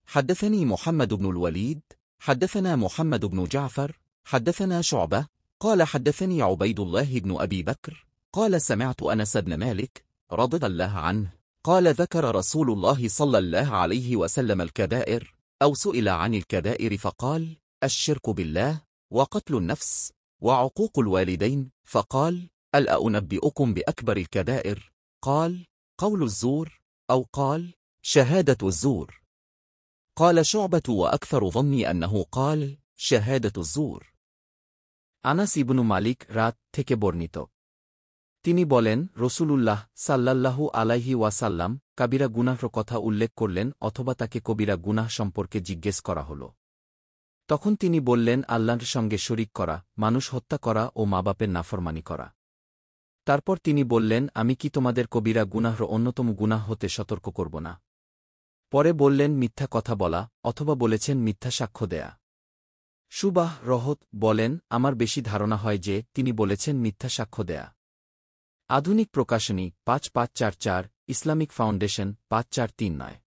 حدثني محمد بن الوليد حدثنا محمد بن جعفر حدثنا شعبة قال حدثني عبيد الله بن أبي بكر قال سمعت أنس بن مالك رضي الله عنه قال ذكر رسول الله صلى الله عليه وسلم الكبائر أو سئل عن الكبائر فقال الشرك بالله وقتل النفس وعقوق الوالدين فقال ألا أنبئكم بأكبر الكبائر قال قول الزور أو قال شهادة الزور قال شعبة وأكثر ظني أنه قال شهادة الزور আনাস ইবনু মালিক রাত থেকে বর্ণিত তিনি বলেন রসূলুল্লাহ সাল্লাল্লাহু আলাইহি ওয়াসাল্লাম কাবিরা গুনাহর কথা উল্লেখ করলেন অথবা তাকে কবিরা গুনাহ সম্পর্কে জিজ্ঞেস করা হল তখন তিনি বললেন আল্লাহর সঙ্গে শরিক করা মানুষ হত্যা করা ও মা বাপের নাফরমানি করা তারপর তিনি বললেন আমি কি তোমাদের কবিরা গুনাহর অন্যতম গুনাহ হতে সতর্ক করব না পরে বললেন মিথ্যা কথা বলা অথবা বলেছেন মিথ্যা সাক্ষ্য দেয়া সুবাহ রহত বলেন আমার বেশি ধারণা হয় যে তিনি বলেছেন মিথ্যা সাক্ষ্য দেয়া আধুনিক প্রকাশনী ৫৫৪৪ ইসলামিক ফাউন্ডেশন ৫৪৩৯